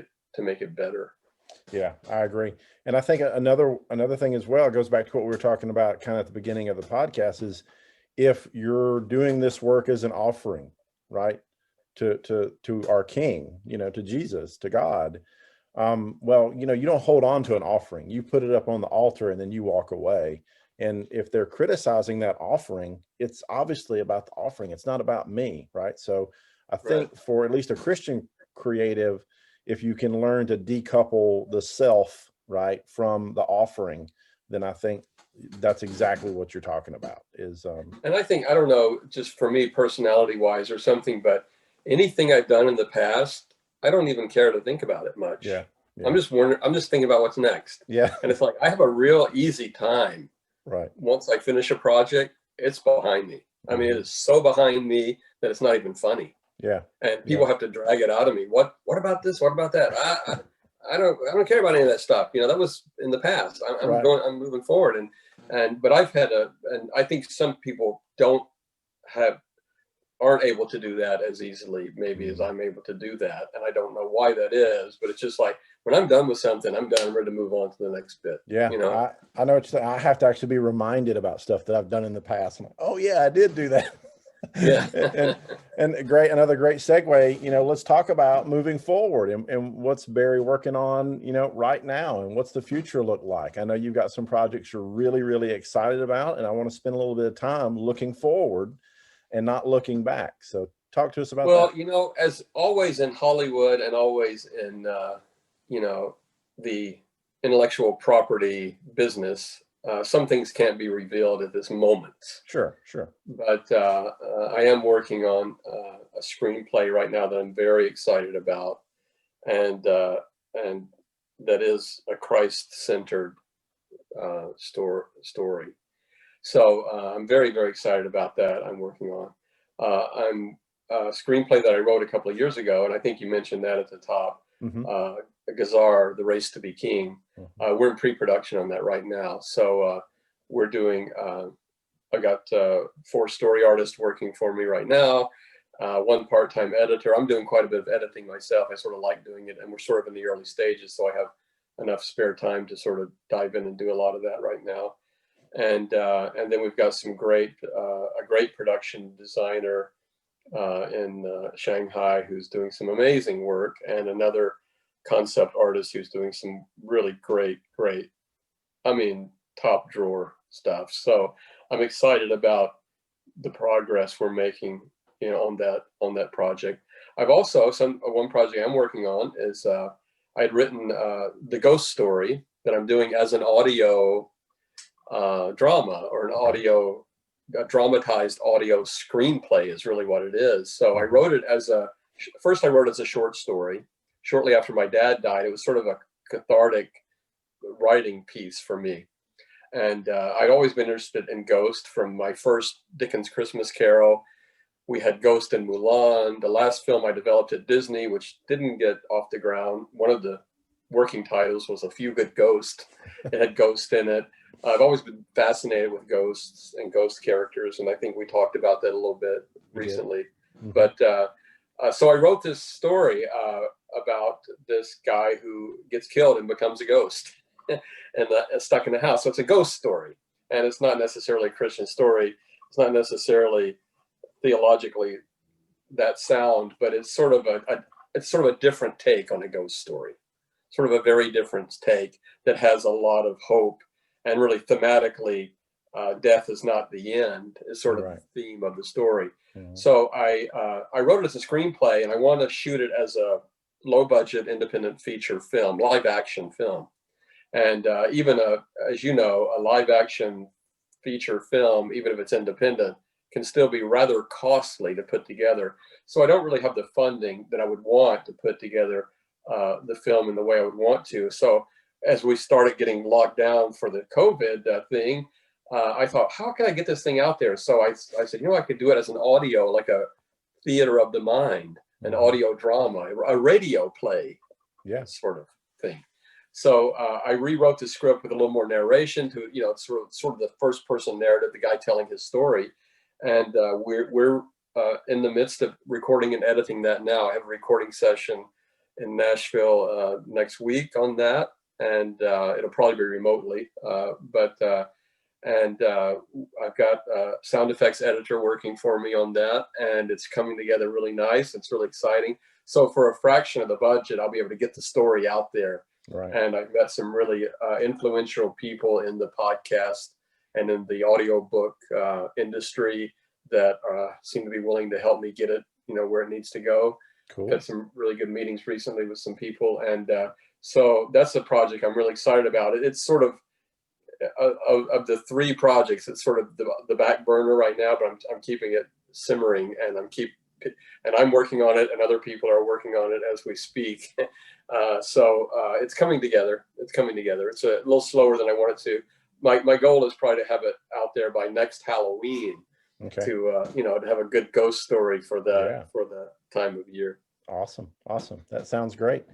it better. Yeah, I agree. And I think another thing as well, it goes back to what we were talking about kind of at the beginning of the podcast, is if you're doing this work as an offering, right? To our King, to Jesus, to God. Well, you don't hold on to an offering. You put it up on the altar and then you walk away. And if they're criticizing that offering, it's obviously about the offering. It's not about me, right? So I think for at least a Christian creative, if you can learn to decouple the self, right, from the offering, then I think that's exactly what you're talking about is and I think, I don't know, just for me personality wise or something, but anything I've done in the past, I don't even care to think about it much. yeah. I'm just wondering, I'm just thinking about what's next. Yeah. And it's like I have a real easy time. Right. Once I finish a project, it's behind me. I mean, it is so behind me that it's not even funny. Yeah. And people have to drag it out of me. What about this? What about that? I don't care about any of that stuff. You know, that was in the past. I'm moving forward. But I've had and I think some people aren't able to do that as easily maybe as I'm able to do that. And I don't know why that is, but it's just like when I'm done with something, I'm done. I'm ready to move on to the next bit. Yeah. You know, I know what you're saying. I have to actually be reminded about stuff that I've done in the past. I'm like, oh yeah, I did do that. Yeah. and another great segue, you know, let's talk about moving forward and what's Barry working on, you know, right now, and what's the future look like. I know you've got some projects you're really, really excited about, and I want to spend a little bit of time looking forward and not looking back. So talk to us about that. Well, you know, as always in Hollywood and always in, you know, the intellectual property business, some things can't be revealed at this moment. Sure. But I am working on a screenplay right now that I'm very excited about, and that is a Christ-centered story. So I'm very, very excited about that. I'm working on. I'm a screenplay that I wrote a couple of years ago, and I think you mentioned that at the top. Gazar, The Race to be King. We're in pre-production on that right now. So we're doing, I got 4 story artists working for me right now, 1 part-time editor. I'm doing quite a bit of editing myself. I sort of like doing it, and we're sort of in the early stages, so I have enough spare time to sort of dive in and do a lot of that right now. And then we've got a great production designer in Shanghai who's doing some amazing work, and another concept artist who's doing some really great, I mean, top drawer stuff. So I'm excited about the progress we're making, you know, on that project. I've also one project I'm working on is I had written the Ghost Story that I'm doing as an audio drama, or a dramatized audio screenplay is really what it is. So I wrote it first I wrote it as a short story. Shortly after my dad died, it was sort of a cathartic writing piece for me. And I'd always been interested in ghost from my first Dickens Christmas Carol. We had Ghost in Mulan, the last film I developed at Disney, which didn't get off the ground. One of the working titles was A Few Good Ghosts. It had Ghost in it. I've always been fascinated with ghosts and ghost characters, and I think we talked about that a little bit recently. But so I wrote this story about this guy who gets killed and becomes a ghost and stuck in the house. So it's a ghost story, and it's not necessarily a Christian story. It's not necessarily theologically that sound, but it's sort of a different take on a ghost story, sort of a very different take that has a lot of hope. And really thematically, death is not the end, is sort of the theme of the story. So I wrote it as a screenplay, and I want to shoot it as a low-budget independent feature film, live-action film. And even as you know, a live-action feature film, even if it's independent, can still be rather costly to put together. So I don't really have the funding that I would want to put together the film in the way I would want to. So as we started getting locked down for the COVID thing, I thought, how can I get this thing out there? So I said, you know, I could do it as an audio, like a theater of the mind, an audio drama, a radio play, sort of thing. So I rewrote the script with a little more narration to, you know, sort of the first person narrative, the guy telling his story. And we're in the midst of recording and editing that now. I have a recording session in Nashville next week on that. And it'll probably be remotely, and I've got a sound effects editor working for me on that, and it's coming together really nice. It's really exciting. So for a fraction of the budget, I'll be able to get the story out there. And I've met some really influential people in the podcast and in the audiobook industry that seem to be willing to help me get it, where it needs to go. Cool. Had some really good meetings recently with some people, and so that's a project I'm really excited about. It's sort of the three projects, it's sort of the back burner right now, but I'm keeping it simmering, and I'm working on it, and other people are working on it as we speak. So it's coming together. It's coming together. It's a little slower than I want it to. My goal is probably to have it out there by next Halloween. Okay. To to have a good ghost story for the time of year. Awesome. That sounds great.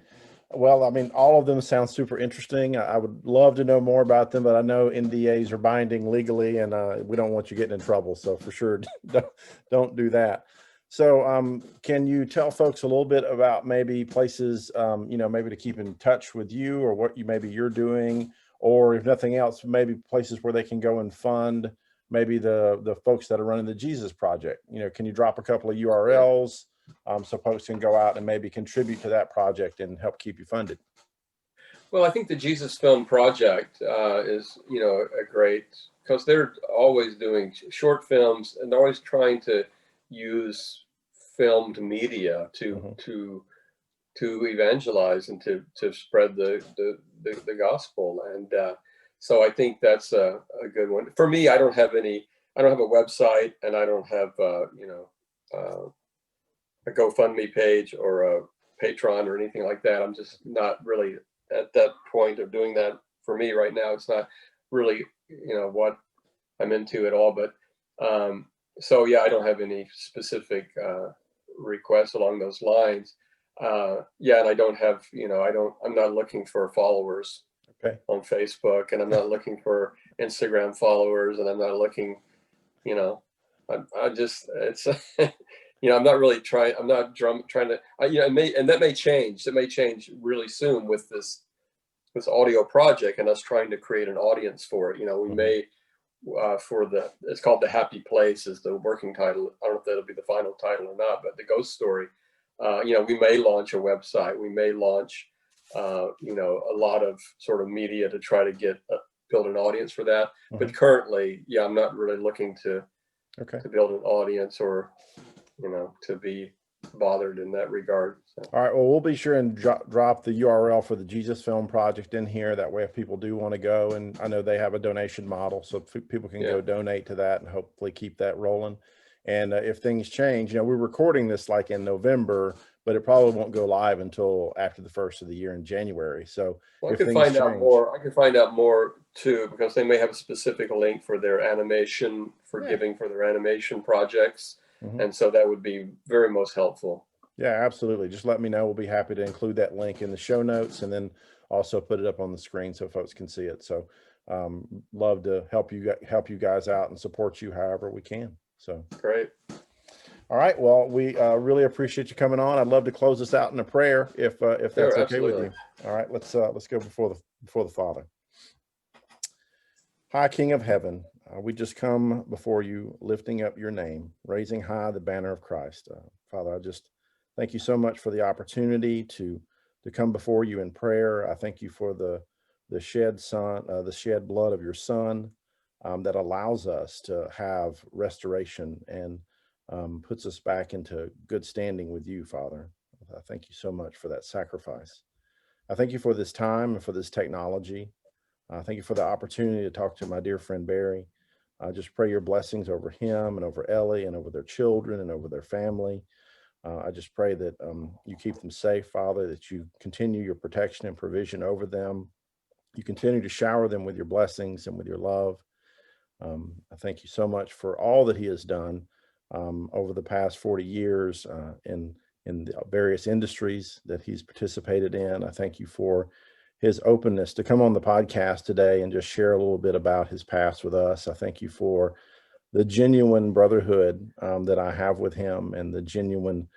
Well, I mean, all of them sound super interesting. I would love to know more about them, but I know NDAs are binding legally, and we don't want you getting in trouble. So for sure, don't do that. So can you tell folks a little bit about maybe places, maybe to keep in touch with you, or what maybe you're doing, or if nothing else, maybe places where they can go and fund maybe the folks that are running the Jesus Project? Can you drop a couple of URLs so folks can go out and maybe contribute to that project and help keep you funded? Well, I think the Jesus Film Project is, a great, because they're always doing short films, and they're always trying to use filmed media to evangelize and to spread the gospel. And so I think that's a good one. For me, I don't have a website, and I don't have, a GoFundMe page or a Patreon or anything like that. I'm just not really at that point of doing that. For me right now, it's not really, what I'm into at all. But so yeah, I don't have any specific requests along those lines. And I don't have, I'm not looking for followers on Facebook, and I'm not looking for Instagram followers, and I'm not looking, I just, it's, I'm not really trying, I'm not trying to, and that may change. It may change really soon with this audio project and us trying to create an audience for it. We may, it's called The Happy Place is the working title. I don't know if that'll be the final title or not, but the ghost story, we may launch a website. We may launch, a lot of sort of media to try to build an audience for that. But currently, I'm not really looking to build an audience or, to be bothered in that regard. So. All right. Well, we'll be sure and drop the URL for the Jesus Film Project in here. That way, if people do want to go, and I know they have a donation model, so people can go donate to that and hopefully keep that rolling. And if things change, we're recording this like in November, but it probably won't go live until after the first of the year in January. So I can find out more. I can find out more too, because they may have a specific link for their animation, for giving for their animation projects. And so that would be very most helpful. Yeah, absolutely. Just let me know. We'll be happy to include that link in the show notes, and then also put it up on the screen so folks can see it. So love to help you guys out and support you however we can. So great. All right. Well, we really appreciate you coming on. I'd love to close this out in a prayer if that's okay with you. All right. Let's go before the Father. High King of Heaven, we just come before you, lifting up your name, raising high the banner of Christ. Father, I just thank you so much for the opportunity to come before you in prayer. I thank you for the shed blood of your Son that allows us to have restoration and puts us back into good standing with you, Father. I thank you so much for that sacrifice. I thank you for this time and for this technology. Thank you for the opportunity to talk to my dear friend Barry. I just pray your blessings over him and over Ellie and over their children and over their family. I just pray that you keep them safe, Father, that you continue your protection and provision over them. You continue to shower them with your blessings and with your love. I thank you so much for all that he has done over the past 40 years in the various industries that he's participated in. I thank you for his openness to come on the podcast today and just share a little bit about his past with us. I thank you for the genuine brotherhood that I have with him, and the genuine,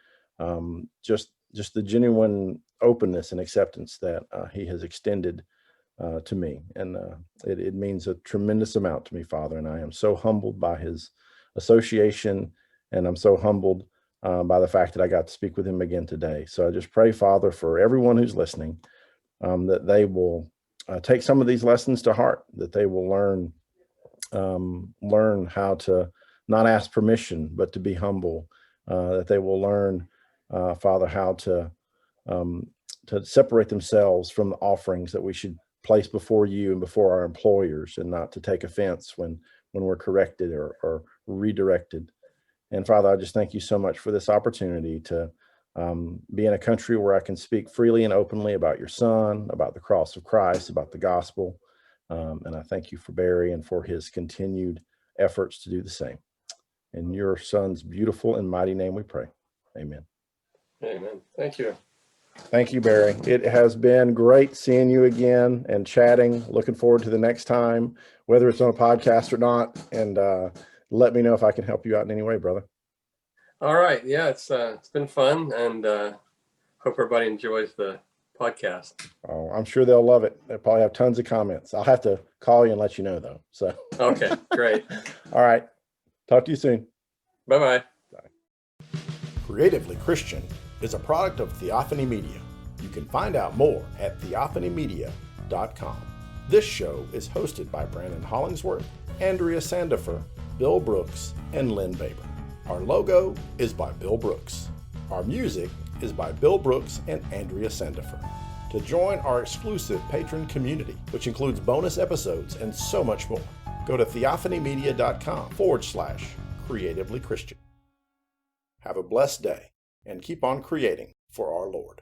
just the genuine openness and acceptance that he has extended to me. And it means a tremendous amount to me, Father. And I am so humbled by his association, and I'm so humbled by the fact that I got to speak with him again today. So I just pray, Father, for everyone who's listening, that they will take some of these lessons to heart, that they will learn learn how to not ask permission, but to be humble, that they will learn, Father, how to separate themselves from the offerings that we should place before you and before our employers, and not to take offense when we're corrected or redirected. And Father, I just thank you so much for this opportunity to be in a country where I can speak freely and openly about your Son, about the cross of Christ, about the gospel. And I thank you for Barry and for his continued efforts to do the same. In your Son's beautiful and mighty name we pray. Amen. Amen. Thank you. Thank you, Barry. It has been great seeing you again and chatting. Looking forward to the next time, whether it's on a podcast or not. And let me know if I can help you out in any way, brother. All right. Yeah, it's been fun, and hope everybody enjoys the podcast. Oh, I'm sure they'll love it. They'll probably have tons of comments. I'll have to call you and let you know, though. So. Okay, great. All right. Talk to you soon. Bye-bye. Bye. Creatively Christian is a product of Theophany Media. You can find out more at theophanymedia.com. This show is hosted by Brannon Hollingsworth, Andrea Sandefur, Bill Brooks, and Lynn Baber. Our logo is by Bill Brooks. Our music is by Bill Brooks and Andrea Sandefur. To join our exclusive patron community, which includes bonus episodes and so much more, go to theophanymedia.com/creatively Christian. Have a blessed day and keep on creating for our Lord.